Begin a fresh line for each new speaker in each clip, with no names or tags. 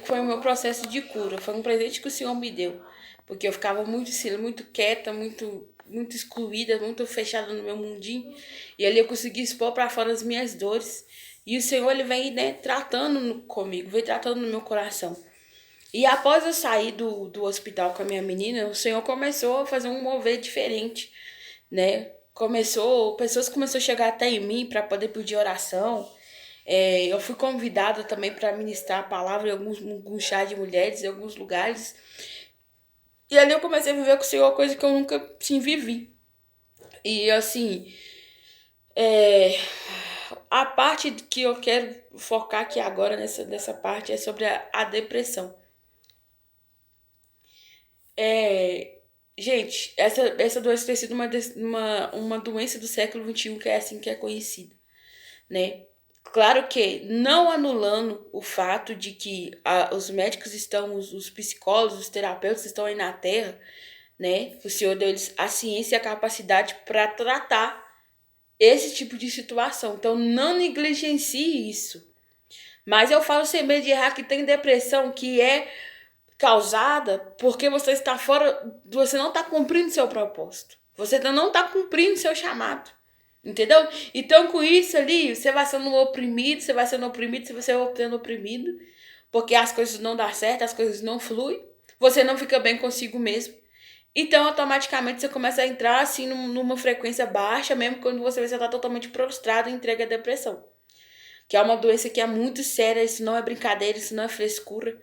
foi o meu processo de cura. Foi um presente que o Senhor me deu. Porque eu ficava muito quieta, muito excluída, muito fechada no meu mundinho. E ali eu consegui expor para fora as minhas dores. E o Senhor, ele vem, né, tratando comigo, vem tratando no meu coração. E após eu sair do hospital com a minha menina, o Senhor começou a fazer um mover diferente, né? Pessoas começaram a chegar até em mim para poder pedir oração. Eu fui convidada também para ministrar a palavra em alguns chá de mulheres, em alguns lugares. E ali eu comecei a viver com o Senhor, coisa que eu nunca tinha vivi. E assim, é, a parte que eu quero focar aqui agora nessa parte é sobre a depressão. É, gente, essa doença tem sido uma doença do século XXI, que é assim que é conhecida, né? Claro que não anulando o fato de que os médicos estão, os psicólogos, os terapeutas estão aí na Terra, né? O Senhor deu eles a ciência e a capacidade para tratar esse tipo de situação. Então não negligencie isso. Mas eu falo sem medo de errar que tem depressão que é causada porque você está fora, você não está cumprindo seu propósito. Você não está cumprindo seu chamado. Entendeu? Então, com isso ali, você vai sendo oprimido, você vai sendo oprimido, você vai sendo oprimido, porque as coisas não dão certo, as coisas não fluem, você não fica bem consigo mesmo. Então, automaticamente, você começa a entrar assim numa frequência baixa, mesmo quando você está totalmente prostrado e entrega à depressão. Que é uma doença que é muito séria, isso não é brincadeira, isso não é frescura.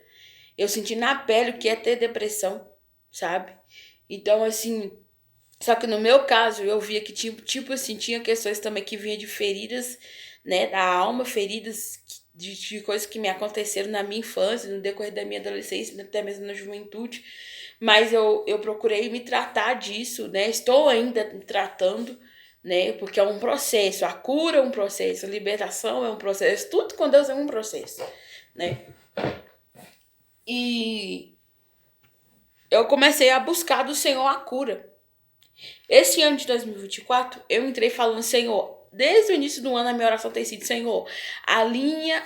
Eu senti na pele o que é ter depressão, sabe? Então, assim, só que no meu caso, eu via que, tipo assim, tinha questões também que vinham de feridas, né, da alma, feridas de coisas que me aconteceram na minha infância, no decorrer da minha adolescência, até mesmo na juventude. Mas eu procurei me tratar disso, né? Estou ainda me tratando, né? Porque é um processo. A cura é um processo, a libertação é um processo. Tudo com Deus é um processo, né? E eu comecei a buscar do Senhor a cura. Esse ano de 2024, eu entrei falando, Senhor, desde o início do ano a minha oração tem sido, Senhor, alinha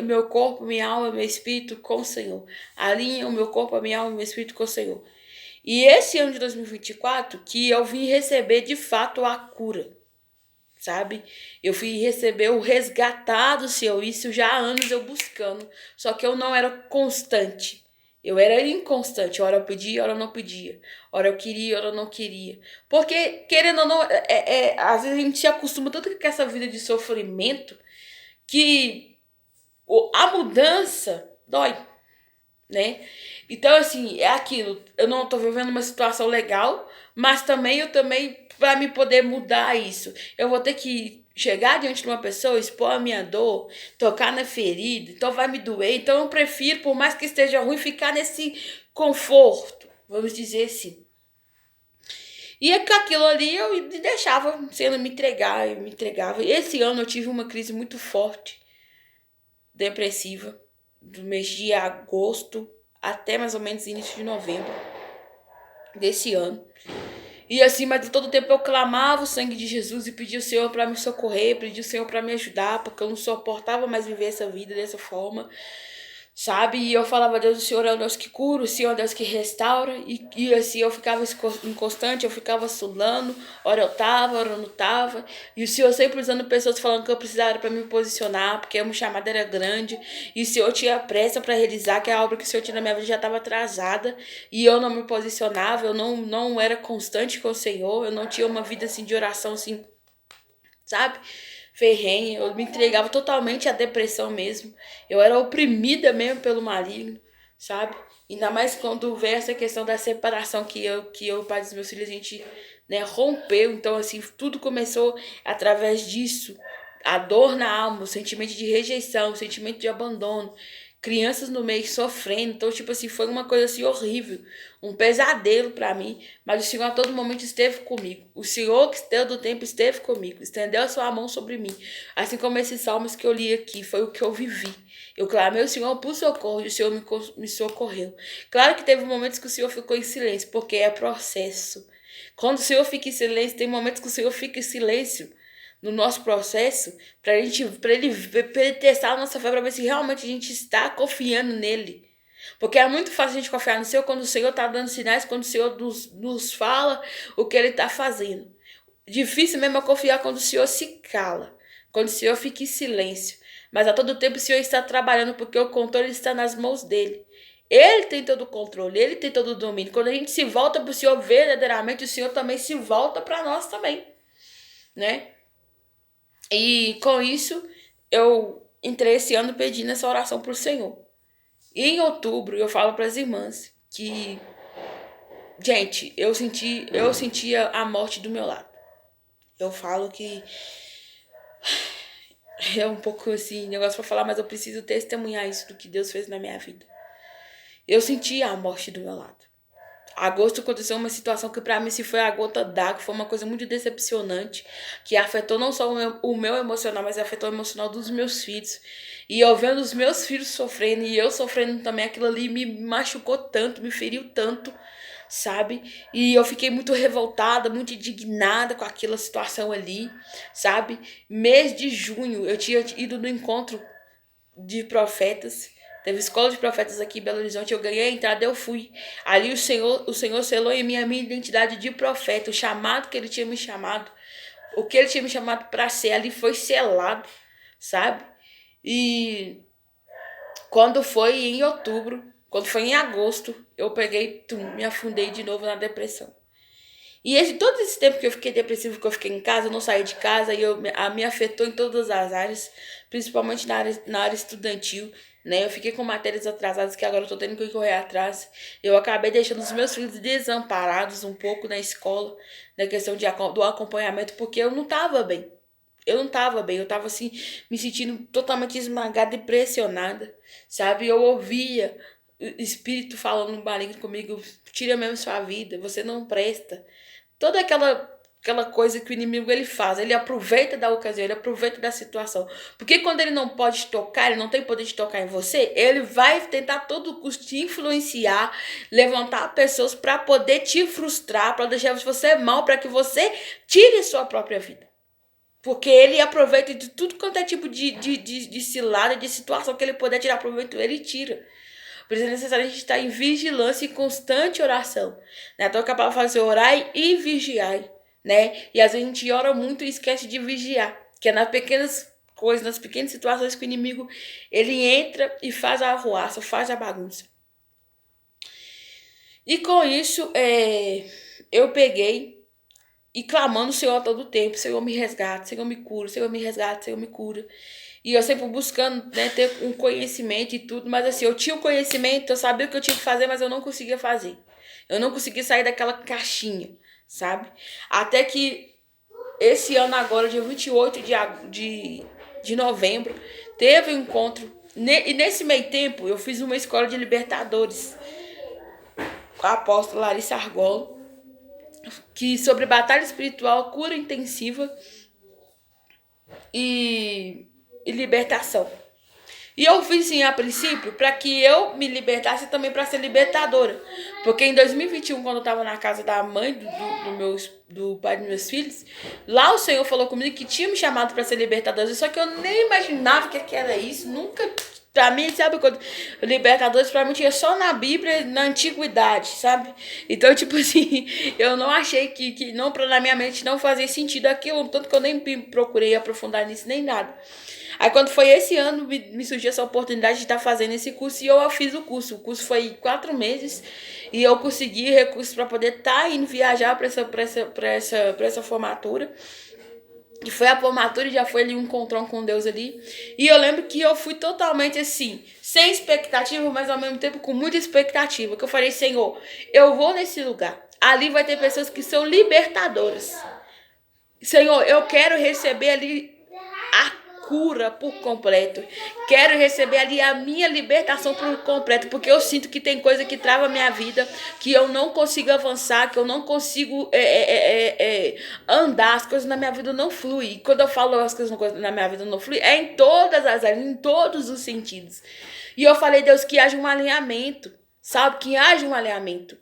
meu corpo, minha alma, meu espírito com o Senhor. Alinha o meu corpo, a minha alma, meu espírito com o Senhor. E esse ano de 2024 que eu vim receber de fato a cura, sabe? Eu fui receber o resgatar do Senhor, isso já há anos eu buscando, só que eu não era constante. Eu era inconstante, hora eu pedia, hora eu não pedia. Hora eu queria, hora eu não queria. Porque, querendo ou não, às vezes a gente se acostuma tanto com essa vida de sofrimento que a mudança dói, né? Então, assim, é aquilo. Eu não tô vivendo uma situação legal, mas também, para me poder mudar isso, eu vou ter que chegar diante de uma pessoa, expor a minha dor, tocar na ferida, então vai me doer. Então eu prefiro, por mais que esteja ruim, ficar nesse conforto, vamos dizer assim. E com aquilo ali eu me deixava sendo me entregar, eu me entregava. Esse ano eu tive uma crise muito forte, depressiva, do mês de agosto até mais ou menos início de novembro desse ano. E assim, mas de todo tempo eu clamava o sangue de Jesus e pedia o Senhor para me socorrer, pedia o Senhor para me ajudar, porque eu não suportava mais viver essa vida dessa forma. Sabe? E eu falava, Deus, o Senhor é o Deus que cura, o Senhor é o Deus que restaura. E assim, eu ficava inconstante, eu ficava estudando, hora eu tava, hora eu não tava. E o Senhor sempre usando pessoas falando que eu precisava para me posicionar, porque a minha chamada era grande. E o Senhor tinha pressa para realizar, que a obra que o Senhor tinha na minha vida já estava atrasada. E eu não me posicionava, eu não era constante com o Senhor, eu não tinha uma vida assim de oração assim, sabe? Ferrenha, eu me entregava totalmente à depressão mesmo. Eu era oprimida mesmo pelo maligno, sabe? Ainda mais quando veio essa questão da separação que eu e o pai dos meus filhos, a gente, né, rompeu. Então, assim, tudo começou através disso. A dor na alma, o sentimento de rejeição, o sentimento de abandono. Crianças no meio sofrendo. Então, tipo assim, foi uma coisa assim horrível. Um pesadelo para mim. Mas o Senhor a todo momento esteve comigo. O Senhor que deu do tempo esteve comigo. Estendeu a sua mão sobre mim. Assim como esses salmos que eu li aqui. Foi o que eu vivi. Eu clamei ao Senhor por socorro e o Senhor me socorreu. Claro que teve momentos que o Senhor ficou em silêncio. Porque é processo. Quando o Senhor fica em silêncio, tem momentos que o Senhor fica em silêncio. no nosso processo, para ele testar a nossa fé, para ver se realmente a gente está confiando nele. Porque é muito fácil a gente confiar no Senhor quando o Senhor está dando sinais, quando o Senhor nos fala o que ele está fazendo. Difícil mesmo é confiar quando o Senhor se cala, quando o Senhor fica em silêncio. Mas a todo tempo o Senhor está trabalhando, porque o controle está nas mãos dele. Ele tem todo o controle, ele tem todo o domínio. Quando a gente se volta para o Senhor verdadeiramente, o Senhor também se volta para nós também, né? E com isso, eu entrei esse ano pedindo essa oração para o Senhor. E em outubro, eu falo para as irmãs que, gente, eu sentia a morte do meu lado. Eu falo que é um pouco assim, negócio pra falar, mas eu preciso testemunhar isso do que Deus fez na minha vida. Eu sentia a morte do meu lado. Agosto aconteceu uma situação que pra mim se foi a gota d'água, foi uma coisa muito decepcionante, que afetou não só o meu emocional, mas afetou o emocional dos meus filhos. E eu vendo os meus filhos sofrendo e eu sofrendo também, aquilo ali me machucou tanto, me feriu tanto, sabe? E eu fiquei muito revoltada, muito indignada com aquela situação ali, sabe? Mês de junho, eu tinha ido no encontro de profetas, teve escola de profetas aqui em Belo Horizonte, eu ganhei a entrada, eu fui. Ali o Senhor selou em mim a minha identidade de profeta, o chamado que ele tinha me chamado, o que ele tinha me chamado para ser, ali foi selado, sabe? E quando foi em outubro, quando foi em agosto, eu peguei, me afundei de novo na depressão. E todo esse tempo que eu fiquei depressivo, que eu fiquei em casa, eu não saí de casa, e me afetou em todas as áreas, principalmente na área estudantil, né? Eu fiquei com matérias atrasadas que agora eu tô tendo que correr atrás. Eu acabei deixando os meus filhos desamparados um pouco na escola, na questão do acompanhamento, porque eu não tava bem. Eu tava assim, me sentindo totalmente esmagada e pressionada, sabe? Eu ouvia o espírito falando maligno comigo, tira mesmo sua vida, você não presta. Toda aquela coisa que o inimigo ele faz, ele aproveita da ocasião, ele aproveita da situação. Porque quando ele não pode te tocar, ele não tem poder de tocar em você, ele vai tentar a todo custo te influenciar, levantar pessoas para poder te frustrar, para deixar você mal, para que você tire sua própria vida. Porque ele aproveita de tudo quanto é tipo de cilada, de situação que ele puder tirar proveito, ele tira. Por isso é necessário a gente estar em vigilância e constante oração, né? Então, a palavra fala assim, orai e vigiai, né? E às vezes a gente ora muito e esquece de vigiar, que é nas pequenas coisas, nas pequenas situações que o inimigo, ele entra e faz a arruaça, faz a bagunça. E com isso, eu peguei e clamando o Senhor a todo tempo, Senhor me resgata, Senhor me cura, Senhor me resgata, Senhor me cura. E eu sempre buscando, né, ter um conhecimento e tudo, mas assim, eu tinha o conhecimento, eu sabia o que eu tinha que fazer, mas eu não conseguia fazer. Eu não conseguia sair daquela caixinha, sabe? Até que esse ano agora, dia 28 de novembro, teve um encontro. E nesse meio tempo, eu fiz uma escola de libertadores com a apóstola Larissa Argolo, que sobre batalha espiritual, cura intensiva e libertação. E eu fiz assim a princípio para que eu me libertasse também para ser libertadora. Porque em 2021, quando eu estava na casa da mãe do pai dos meus filhos, lá o Senhor falou comigo que tinha me chamado para ser libertadora. Só que eu nem imaginava que era isso. Nunca, pra mim, sabe quando libertadores pra mim tinha só na Bíblia, na antiguidade, sabe? Então, tipo assim, eu não achei que não, na minha mente não fazia sentido aquilo, tanto que eu nem procurei aprofundar nisso nem nada. Aí quando foi esse ano, me surgiu essa oportunidade de estar fazendo esse curso e eu fiz o curso. O curso foi 4 meses e eu consegui recursos para poder estar indo viajar para essa formatura. E foi a formatura e já foi ali um encontrão com Deus ali. E eu lembro que eu fui totalmente assim, sem expectativa, mas ao mesmo tempo com muita expectativa. Que eu falei, Senhor, eu vou nesse lugar. Ali vai ter pessoas que são libertadoras. Senhor, eu quero receber ali a cura por completo. Quero receber ali a minha libertação por completo, porque eu sinto que tem coisa que trava a minha vida, que eu não consigo avançar, que eu não consigo andar, as coisas na minha vida não fluem. E quando eu falo as coisas na minha vida não fluem, é em todas as áreas, em todos os sentidos. E eu falei, Deus, que haja um alinhamento, sabe? Que haja um alinhamento.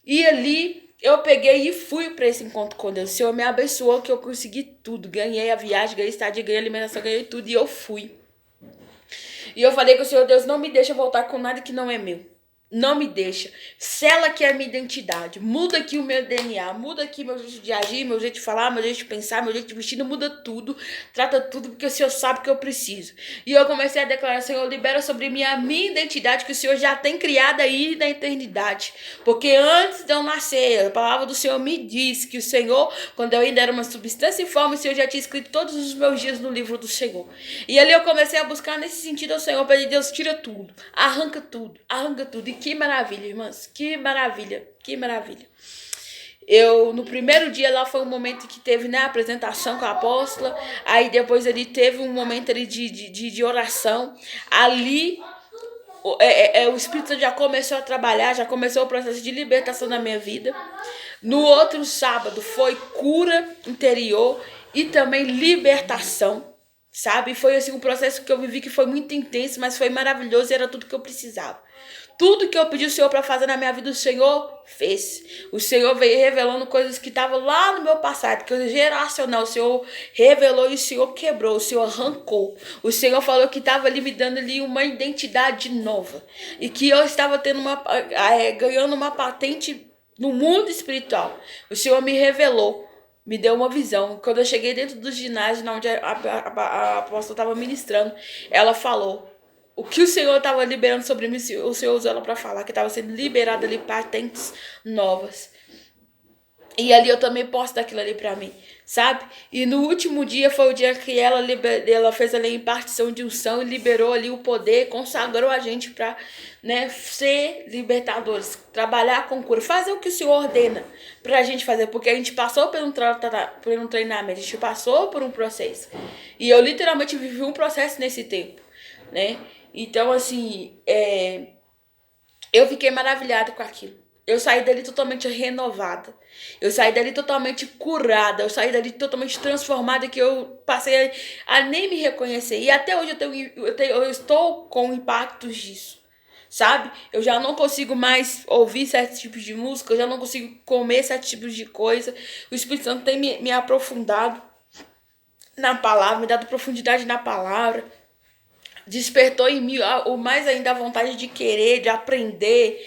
E ali eu peguei e fui para esse encontro com Deus. O Senhor me abençoou que eu consegui tudo. Ganhei a viagem, ganhei estadia, ganhei alimentação, ganhei tudo e eu fui. E eu falei com o Senhor, Deus, não me deixa voltar com nada que não é meu. Não me deixa. Sela aqui a minha identidade. Muda aqui o meu DNA. Muda aqui meu jeito de agir, meu jeito de falar, meu jeito de pensar, meu jeito de vestir. Muda tudo. Trata tudo porque o Senhor sabe que eu preciso. E eu comecei a declarar, Senhor, libera sobre mim a minha identidade que o Senhor já tem criada aí na eternidade. Porque antes de eu nascer, a palavra do Senhor me diz que o Senhor, quando eu ainda era uma substância informe, o Senhor já tinha escrito todos os meus dias no livro do Senhor. E ali eu comecei a buscar nesse sentido ao Senhor, para Deus, tira tudo. Arranca tudo. Arranca tudo. E que maravilha, irmãs. Que maravilha. Que maravilha. No primeiro dia lá foi um momento que teve, né, a apresentação com a apóstola. Aí depois ali teve um momento ali de oração. Ali o Espírito Santo já começou a trabalhar, já começou o processo de libertação na minha vida. No outro sábado foi cura interior e também libertação. Sabe? Foi assim um processo que eu vivi que foi muito intenso, mas foi maravilhoso e era tudo que eu precisava. Tudo que eu pedi o Senhor para fazer na minha vida, o Senhor fez. O Senhor veio revelando coisas que estavam lá no meu passado, que eu geracional. O Senhor revelou e o Senhor quebrou, o Senhor arrancou. O Senhor falou que estava ali me dando ali uma identidade nova. E que eu estava tendo ganhando uma patente no mundo espiritual. O Senhor me revelou. Me deu uma visão. Quando eu cheguei dentro do ginásio, onde a apóstola estava ministrando, ela falou o que o Senhor estava liberando sobre mim. O Senhor usou ela para falar que estava sendo liberada ali patentes novas. E ali eu também posso dar aquilo ali para mim, sabe? E no último dia foi o dia que ela fez ali a impartição de unção e liberou ali o poder, consagrou a gente para, né, ser libertadores, trabalhar com cura, fazer o que o Senhor ordena pra gente fazer, porque a gente passou por um treinamento, a gente passou por um processo. E eu literalmente vivi um processo nesse tempo, né? Então, assim, eu fiquei maravilhada com aquilo. Eu saí dali totalmente renovada. Eu saí dali totalmente curada. Eu saí dali totalmente transformada, que eu passei a nem me reconhecer. E até hoje eu estou com impactos disso. Sabe? Eu já não consigo mais ouvir certos tipos de música. Eu já não consigo comer certos tipos de coisa. O Espírito Santo tem me aprofundado na palavra, me dado profundidade na palavra. Despertou em mim o mais ainda a vontade de querer, de aprender,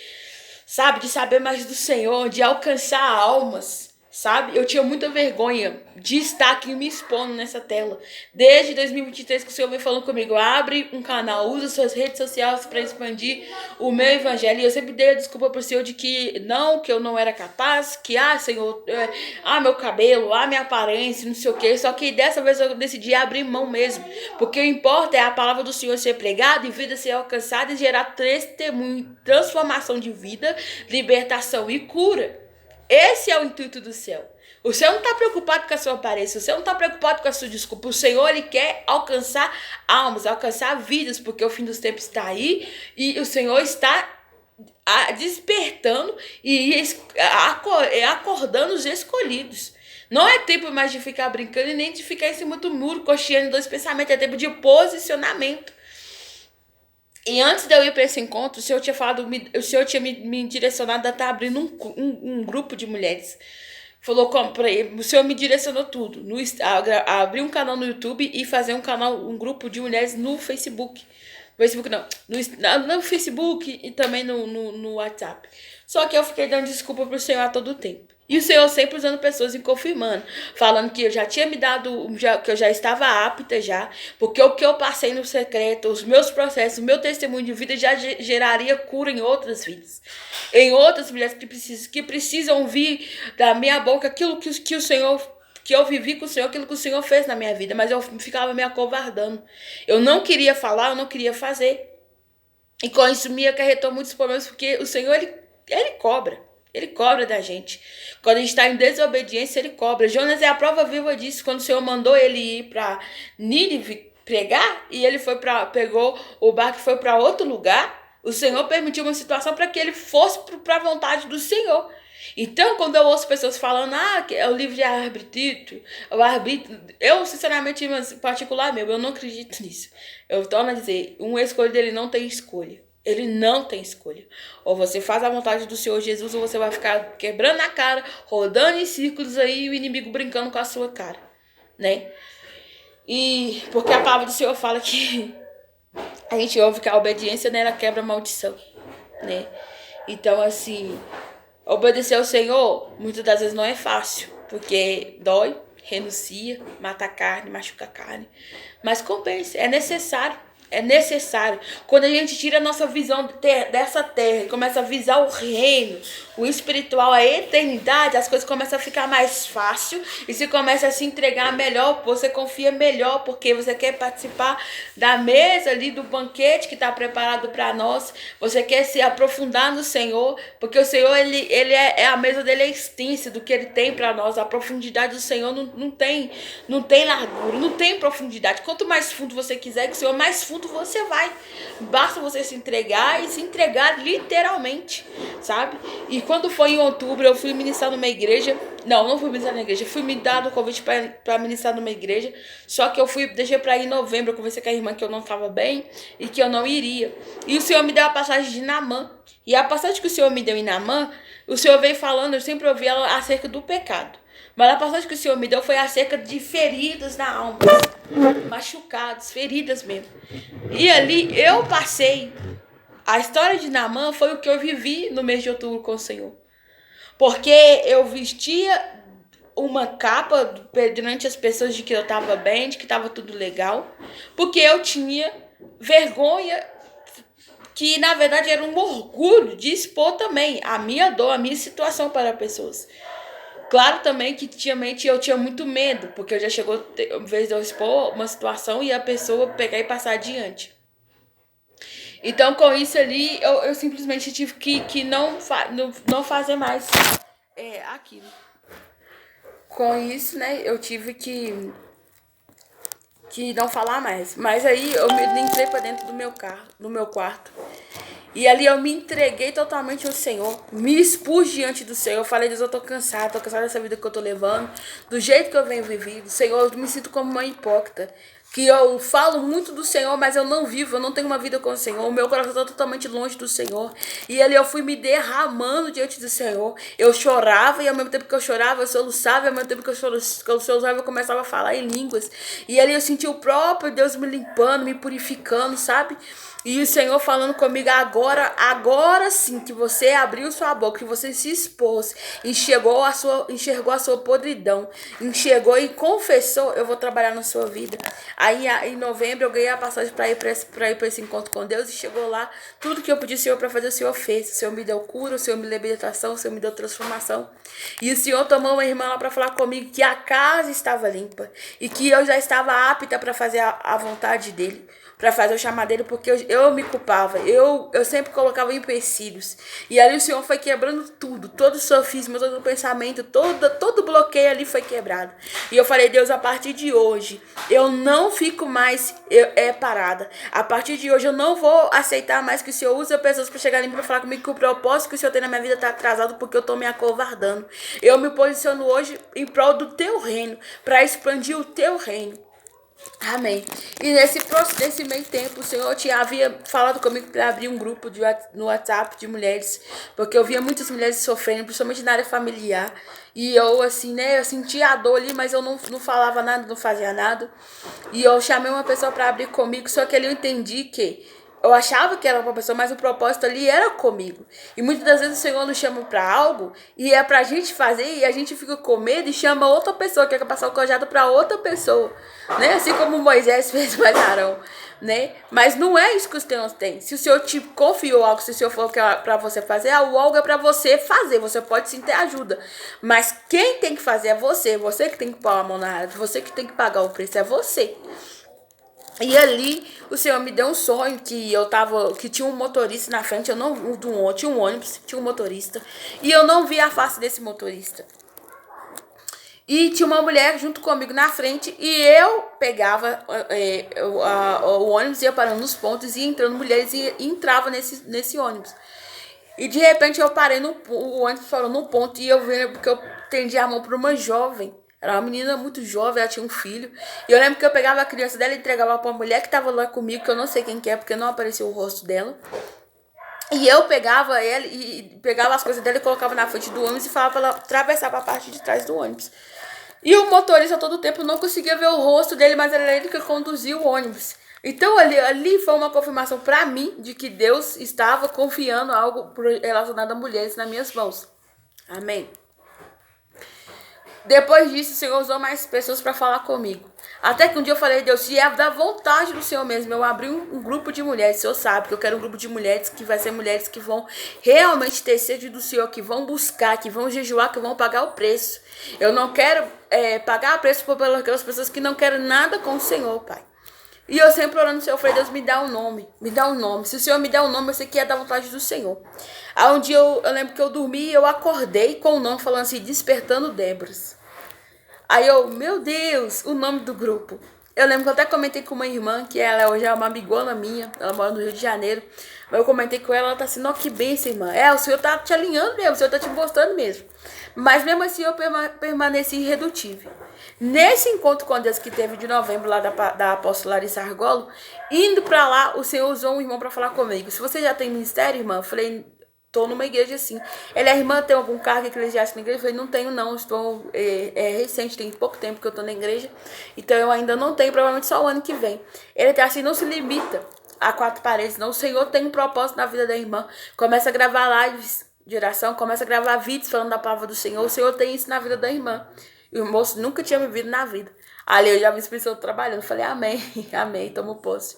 sabe? De saber mais do Senhor, de alcançar almas, sabe? Eu tinha muita vergonha de estar aqui me expondo nessa tela. Desde 2023 que o Senhor vem falando comigo, abre um canal, usa suas redes sociais para expandir o meu evangelho. E eu sempre dei a desculpa pro Senhor de que eu não era capaz, que, Senhor, meu cabelo, minha aparência, não sei o quê. Só que dessa vez eu decidi abrir mão mesmo. Porque o importa é a palavra do Senhor ser pregada e vida ser alcançada e gerar testemunho, transformação de vida, libertação e cura. Esse é o intuito do céu. O Senhor não está preocupado com a sua aparência. O Senhor não está preocupado com a sua desculpa. O Senhor, Ele quer alcançar almas, alcançar vidas, porque o fim dos tempos está aí e o Senhor está despertando e acordando os escolhidos. Não é tempo mais de ficar brincando e nem de ficar em cima do muro, cocheando dois pensamentos. É tempo de posicionamento. E antes de eu ir para esse encontro, o Senhor tinha me direcionado a estar abrindo um grupo de mulheres. Falou para ele, o Senhor me direcionou tudo. A abrir um canal no YouTube e fazer um grupo de mulheres no Facebook. No Facebook e também no WhatsApp. Só que eu fiquei dando desculpa pro Senhor a todo tempo. E o Senhor sempre usando pessoas e confirmando. Falando que eu já tinha me dado, que eu já estava apta já. Porque o que eu passei no secreto, os meus processos, o meu testemunho de vida já geraria cura em outras vidas. Em outras mulheres que precisam ouvir da minha boca aquilo que o Senhor, que eu vivi com o Senhor, aquilo que o Senhor fez na minha vida. Mas eu ficava me acovardando. Eu não queria falar, eu não queria fazer. E com isso me acarretou muitos problemas, porque o Senhor, ele cobra. Ele cobra da gente. Quando a gente está em desobediência, ele cobra. Jonas é a prova viva disso. Quando o Senhor mandou ele ir para Nínive pregar, e ele pegou o barco e foi para outro lugar, o Senhor permitiu uma situação para que ele fosse para a vontade do Senhor. Então, quando eu ouço pessoas falando, que é o livre-arbítrio, eu, sinceramente, em particular meu, eu não acredito nisso. Eu torno a dizer, um escolhido, ele não tem escolha. Ele não tem escolha. Ou você faz a vontade do Senhor Jesus, ou você vai ficar quebrando a cara, rodando em círculos aí, e o inimigo brincando com a sua cara, né? E porque a palavra do Senhor fala que a gente ouve que a obediência, né, ela quebra a maldição, né? Então, assim, obedecer ao Senhor, muitas das vezes não é fácil, porque dói, renuncia, mata a carne, machuca a carne. Mas compensa, é necessário. É necessário. Quando a gente tira a nossa visão dessa terra e começa a visar o reino, o espiritual, a eternidade, as coisas começam a ficar mais fácil e você começa a se entregar melhor, você confia melhor, porque você quer participar da mesa ali, do banquete que está preparado para nós. Você quer se aprofundar no Senhor, porque o Senhor, a mesa dele é extensa do que ele tem para nós. A profundidade do Senhor não tem largura, não tem profundidade. Quanto mais fundo você quiser que o Senhor, mais fundo você vai. Basta você se entregar e se entregar literalmente, sabe? E quando foi em outubro, eu fui ministrar numa igreja. Não fui ministrar na igreja. Fui me dar o convite para ministrar numa igreja. Só que deixei para ir em novembro. Eu conversei com a irmã que eu não estava bem e que eu não iria. E o Senhor me deu a passagem de Naamã. E a passagem que o Senhor me deu em Naamã, o Senhor veio falando, eu sempre ouvi ela acerca do pecado. Mas a passagem que o Senhor me deu foi acerca de feridas na alma. Machucados, feridas mesmo. E ali eu passei. A história de Naamã foi o que eu vivi no mês de outubro com o Senhor. Porque eu vestia uma capa durante as pessoas de que eu estava bem, de que estava tudo legal. Porque eu tinha vergonha, que na verdade era um orgulho de expor também a minha dor, a minha situação para pessoas. Claro também que eu tinha muito medo, porque eu já chegou a vez de eu expor uma situação e a pessoa pegar e passar adiante. Então, com isso ali, eu simplesmente tive que não fazer mais aquilo. Com isso, né, eu tive que não falar mais. Mas aí eu me entrei pra dentro do meu carro, do meu quarto. E ali eu me entreguei totalmente ao Senhor. Me expus diante do Senhor. Eu falei, Deus, eu tô cansada dessa vida que eu tô levando. Do jeito que eu venho vivido. Senhor, eu me sinto como uma hipócrita. Que eu falo muito do Senhor, mas eu não vivo, eu não tenho uma vida com o Senhor. O meu coração está totalmente longe do Senhor. E ali eu fui me derramando diante do Senhor. Eu chorava, e ao mesmo tempo que eu chorava, eu soluçava, e ao mesmo tempo que eu soluçava, eu começava a falar em línguas. E ali eu senti o próprio Deus me limpando, me purificando, sabe? E o Senhor falando comigo, agora sim, que você abriu sua boca, que você se expôs, enxergou a sua podridão, enxergou e confessou, eu vou trabalhar na sua vida. Aí em novembro eu ganhei a passagem para ir para esse encontro com Deus, e chegou lá, tudo que eu pedi ao Senhor para fazer, o Senhor fez. O Senhor me deu cura, o Senhor me deu libertação, o Senhor me deu transformação. E o Senhor tomou uma irmã lá para falar comigo que a casa estava limpa e que eu já estava apta para fazer a vontade dele, para fazer o chamado dele, porque eu me culpava, eu sempre colocava empecilhos. E ali o Senhor foi quebrando tudo, todo o sofisma, todo o pensamento, todo bloqueio ali foi quebrado. E eu falei, Deus, a partir de hoje, eu não fico mais parada. A partir de hoje, eu não vou aceitar mais que o Senhor use pessoas para chegar ali para falar comigo que o propósito que o Senhor tem na minha vida está atrasado, porque eu estou me acovardando. Eu me posiciono hoje em prol do teu reino, para expandir o teu reino. Amém. E nesse meio tempo, o Senhor havia falado comigo para abrir um grupo no WhatsApp de mulheres, porque eu via muitas mulheres sofrendo, principalmente na área familiar. E eu, assim, né, eu sentia a dor ali, mas eu não falava nada, não fazia nada. E eu chamei uma pessoa para abrir comigo, só que ali eu entendi que eu achava que era uma pessoa, mas o propósito ali era comigo. E muitas das vezes o Senhor nos chama para algo e é pra gente fazer, e a gente fica com medo e chama outra pessoa, que quer passar o cajado para outra pessoa, né? Assim como Moisés fez mais Arão, né? Mas não é isso que o Senhor tem. Se o Senhor te confiou algo, se o Senhor falou que é para você fazer, algo é para você fazer. Você pode sim ter ajuda, mas quem tem que fazer é você que tem que pôr a mão na área, você que tem que pagar o preço, é você. E ali o Senhor me deu um sonho que tinha um motorista na frente, tinha um ônibus, tinha um motorista, e eu não vi a face desse motorista. E tinha uma mulher junto comigo na frente, e eu pegava o ônibus, ia parando nos pontos, ia entrando mulheres e entrava nesse ônibus. E de repente eu parei, o ônibus parou num ponto, e eu vi, porque eu tendi a mão para uma jovem. Era uma menina muito jovem, ela tinha um filho. E eu lembro que eu pegava a criança dela e entregava pra uma mulher que tava lá comigo, que eu não sei quem que é, porque não apareceu o rosto dela. E eu pegava ele e pegava as coisas dele e colocava na frente do ônibus e falava pra ela atravessar pra parte de trás do ônibus. E o motorista todo o tempo não conseguia ver o rosto dele, mas era ele que conduzia o ônibus. Então ali foi uma confirmação para mim de que Deus estava confiando algo relacionado a mulheres nas minhas mãos. Amém. Depois disso, o Senhor usou mais pessoas para falar comigo. Até que um dia eu falei, Deus, se é da vontade do Senhor mesmo, eu abri um grupo de mulheres. O Senhor sabe que eu quero um grupo de mulheres que vai ser mulheres que vão realmente ter sede do Senhor, que vão buscar, que vão jejuar, que vão pagar o preço. Eu não quero pagar o preço por aquelas pessoas que não querem nada com o Senhor, Pai. E eu sempre orando ao Senhor, eu falei, Deus, me dá um nome, me dá um nome. Se o Senhor me der um nome, eu sei que é da vontade do Senhor. Aí um dia eu lembro que eu dormi e eu acordei com o nome falando assim, Despertando Débras. Aí eu, meu Deus, o nome do grupo. Eu lembro que eu até comentei com uma irmã, que ela hoje é uma amigona minha, ela mora no Rio de Janeiro. Mas eu comentei com ela tá assim, ó, que bênção, irmã. O Senhor tá te alinhando mesmo, o Senhor tá te mostrando mesmo. Mas mesmo assim eu permaneci irredutível. Nesse encontro com Deus que teve de novembro lá da apóstola Larissa Argolo, indo pra lá, o Senhor usou um irmão pra falar comigo. Se você já tem ministério, irmã, eu falei, tô numa igreja assim. Ele é irmã, tem algum cargo eclesiástico na igreja? Eu falei, não tenho não, estou recente, tem pouco tempo que eu tô na igreja, então eu ainda não tenho, provavelmente só o ano que vem. Ele tá assim, não se limita a quatro paredes, não. O Senhor tem um propósito na vida da irmã. Começa a gravar lives de oração, começa a gravar vídeos falando da palavra do Senhor. O Senhor tem isso na vida da irmã. E o moço nunca tinha vivido na vida. Ali eu já vi esse pessoa trabalhando. Falei, amém, amém, tomo posse.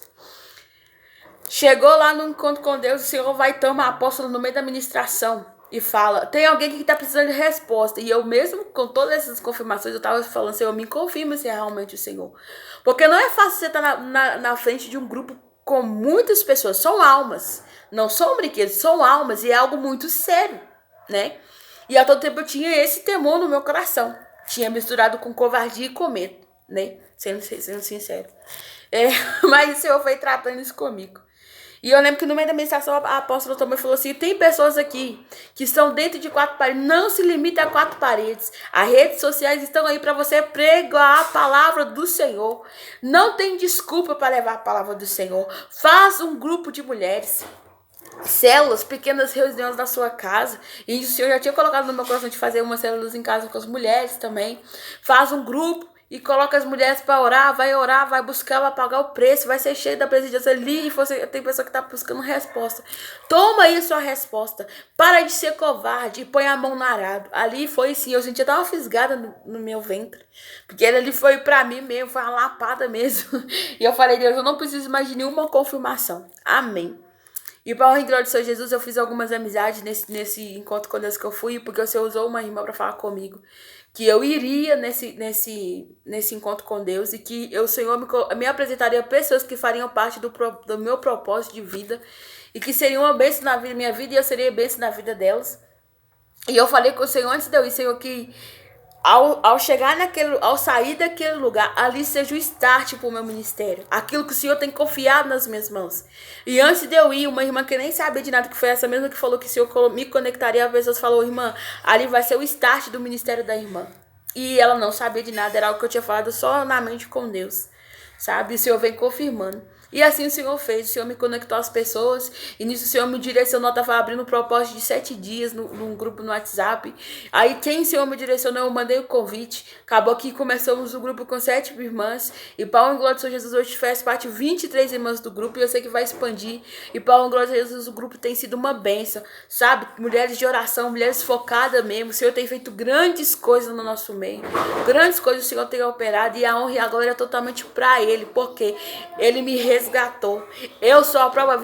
Chegou lá no encontro com Deus, o Senhor vai tomar apóstolo no meio da ministração e fala, tem alguém que está precisando de resposta. E eu mesmo, com todas essas confirmações, eu estava falando, Senhor, me confirma se é realmente o Senhor. Porque não é fácil você estar na frente de um grupo com muitas pessoas, são almas. Não são brinquedos, são almas e é algo muito sério, né? E a todo tempo eu tinha esse temor no meu coração. Tinha misturado com covardia e com medo, né? Sendo sincero. Mas o Senhor foi tratando isso comigo. E eu lembro que no meio da ministração a apóstola também falou assim, tem pessoas aqui que estão dentro de quatro paredes, não se limite a quatro paredes. As redes sociais estão aí para você pregar a palavra do Senhor. Não tem desculpa para levar a palavra do Senhor. Faz um grupo de mulheres. Células, pequenas reuniões na sua casa. E o Senhor já tinha colocado no meu coração de fazer umas células em casa com as mulheres também. Faz um grupo e coloca as mulheres para orar, vai buscar, vai pagar o preço, vai ser cheio da presença de Deus ali. E você, tem pessoa que está buscando resposta. Toma aí a sua resposta. Para de ser covarde e põe a mão no arado. Ali foi sim, eu senti até uma fisgada no meu ventre. Porque ele ali foi para mim mesmo, foi uma lapada mesmo. E eu falei, Deus, eu não preciso mais de nenhuma confirmação. Amém. E para o glória do Senhor Jesus, eu fiz algumas amizades nesse encontro com Deus que eu fui, porque o Senhor usou uma irmã para falar comigo. Que eu iria nesse encontro com Deus e que o Senhor me apresentaria pessoas que fariam parte do meu propósito de vida e que seriam uma bênção na minha vida e eu seria bênção na vida delas. E eu falei com o Senhor antes de eu ir, Senhor, que ao sair daquele lugar, ali seja o start para o meu ministério. Aquilo que o Senhor tem confiado nas minhas mãos. E antes de eu ir, uma irmã que nem sabia de nada, que foi essa mesma que falou que o Senhor me conectaria, a pessoas falou, irmã, ali vai ser o start do ministério da irmã. E ela não sabia de nada, era algo que eu tinha falado só na mente com Deus, sabe? E o Senhor vem confirmando. E assim o Senhor fez, o Senhor me conectou às pessoas, e nisso o Senhor me direcionou, eu estava abrindo um propósito de 7 dias num grupo no WhatsApp. Aí quem o Senhor me direcionou, eu mandei o convite, acabou que começamos o grupo com 7 irmãs, e Paulo em Glória do Senhor Jesus hoje faz parte de 23 irmãs do grupo, e eu sei que vai expandir, e Paulo em Glória do Senhor Jesus, o grupo tem sido uma bênção, sabe? Mulheres de oração, mulheres focadas mesmo, o Senhor tem feito grandes coisas no nosso meio, grandes coisas o Senhor tem operado, e a honra e a glória é totalmente para Ele, porque Ele me resgatou. Eu sou a prova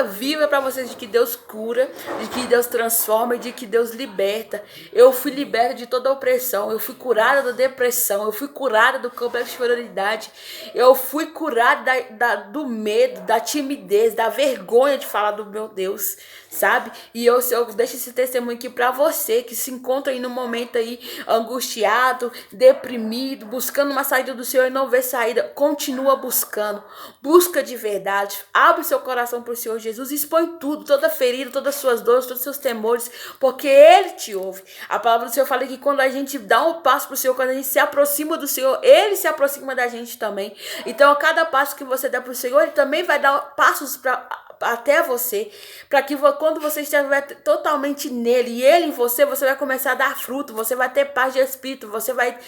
viva para vocês de que Deus cura, de que Deus transforma, de que Deus liberta. Eu fui liberta de toda a opressão, eu fui curada da depressão, eu fui curada do complexo de inferioridade, eu fui curada do medo, da timidez, da vergonha de falar do meu Deus, sabe? E eu deixo esse testemunho aqui para você que se encontra aí no momento aí angustiado, deprimido, buscando uma saída do Senhor e não vê saída. Continua buscando, busca de verdade, abre seu coração para o Senhor Jesus, expõe tudo, toda ferida, todas as suas dores, todos os seus temores, porque Ele te ouve. A palavra do Senhor fala que quando a gente dá um passo para o Senhor, quando a gente se aproxima do Senhor, Ele se aproxima da gente também. Então a cada passo que você dá para o Senhor, Ele também vai dar passos até você, para que quando você estiver totalmente nele e ele em você, você vai começar a dar fruto, você vai ter paz de espírito, você vai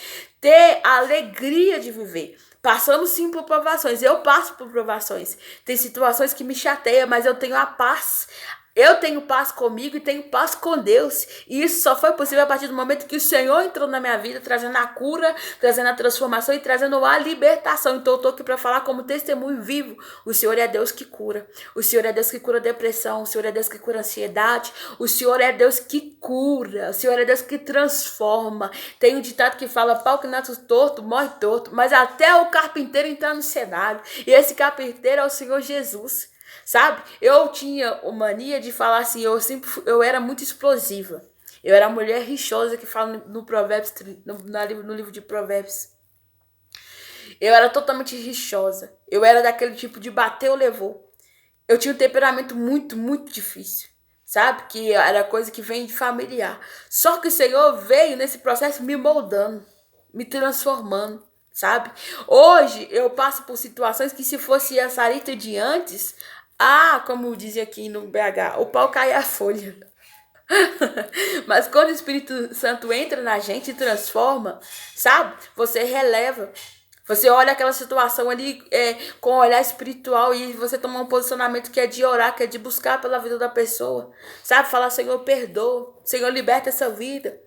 ter a alegria de viver. Passamos sim por provações, eu passo por provações. Tem situações que me chateiam, mas eu tenho a paz. Eu tenho paz comigo e tenho paz com Deus. E isso só foi possível a partir do momento que o Senhor entrou na minha vida, trazendo a cura, trazendo a transformação e trazendo a libertação. Então eu estou aqui para falar como testemunho vivo. O Senhor é Deus que cura. O Senhor é Deus que cura depressão. O Senhor é Deus que cura ansiedade. O Senhor é Deus que cura. O Senhor é Deus que transforma. Tem um ditado que fala: pau que nasce torto, morre torto. Mas até o carpinteiro entrar no cenário. E esse carpinteiro é o Senhor Jesus. Sabe? Eu tinha a mania de falar assim, eu era muito explosiva. Eu era a mulher rixosa que fala no Provérbios, no livro de Provérbios. Eu era totalmente rixosa. Eu era daquele tipo de bateu, levou. Eu tinha um temperamento muito, muito difícil. Sabe? Que era coisa que vem de familiar. Só que o Senhor veio nesse processo me moldando, me transformando. Sabe? Hoje eu passo por situações que se fosse a Sarita de antes... como dizia aqui no BH, o pau cai a folha. Mas quando o Espírito Santo entra na gente e transforma, sabe? Você releva. Você olha aquela situação ali com um olhar espiritual e você toma um posicionamento que é de orar, que é de buscar pela vida da pessoa. Sabe? Falar: Senhor, perdoa. Senhor, liberta essa vida.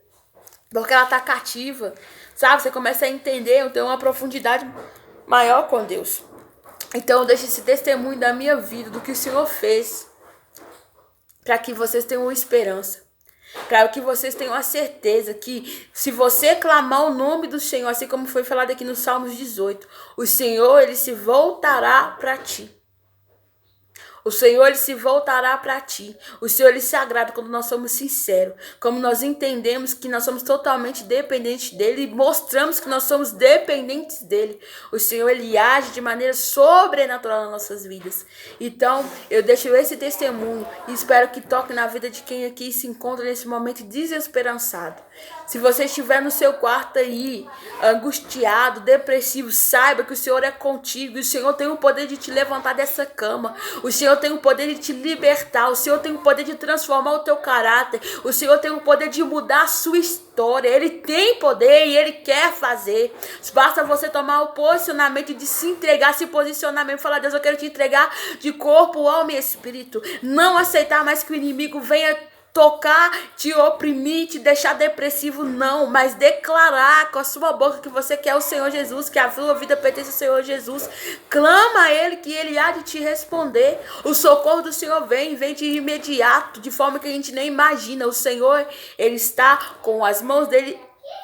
Porque ela está cativa. Sabe? Você começa a entender, ter uma profundidade maior com Deus. Então eu deixo esse testemunho da minha vida, do que o Senhor fez, para que vocês tenham esperança, para que vocês tenham a certeza que se você clamar o nome do Senhor, assim como foi falado aqui no Salmos 18, o Senhor, ele se voltará para ti. O Senhor, ele se voltará para ti. O Senhor, ele se agrada quando nós somos sinceros. Como nós entendemos que nós somos totalmente dependentes dele e mostramos que nós somos dependentes dele. O Senhor, ele age de maneira sobrenatural nas nossas vidas. Então, eu deixo esse testemunho e espero que toque na vida de quem aqui se encontra nesse momento desesperançado. Se você estiver no seu quarto aí, angustiado, depressivo, saiba que o Senhor é contigo. E o Senhor tem o poder de te levantar dessa cama. O Senhor tem o poder de te libertar. O Senhor tem o poder de transformar o teu caráter. O Senhor tem o poder de mudar a sua história. Ele tem poder e Ele quer fazer. Basta você tomar o posicionamento de se entregar, se posicionar mesmo. Falar: Deus, eu quero te entregar de corpo, alma e espírito. Não aceitar mais que o inimigo venha tocar, te oprimir, te deixar depressivo, não, mas declarar com a sua boca que você quer o Senhor Jesus, que a sua vida pertence ao Senhor Jesus. Clama a Ele que Ele há de te responder. O socorro do Senhor vem de imediato, de forma que a gente nem imagina. O Senhor, Ele está com as mãos dele.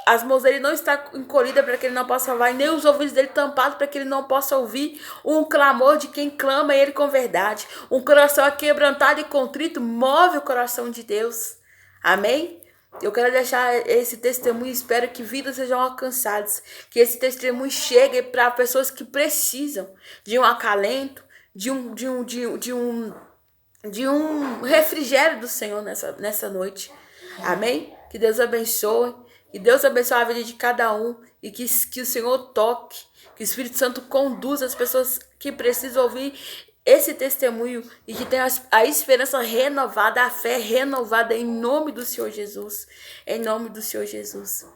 As mãos dele não estão encolhidas para que ele não possa salvar, e nem os ouvidos dele tampados para que ele não possa ouvir um clamor de quem clama ele com verdade. Um coração aquebrantado e contrito move o coração de Deus. Amém? Eu quero deixar esse testemunho e espero que vidas sejam alcançadas. Que esse testemunho chegue para pessoas que precisam de um acalento, de um refrigério do Senhor nessa noite. Amém? Que Deus abençoe. Que Deus abençoe a vida de cada um e que o Senhor toque, que o Espírito Santo conduza as pessoas que precisam ouvir esse testemunho e que tenham a esperança renovada, a fé renovada em nome do Senhor Jesus. Em nome do Senhor Jesus.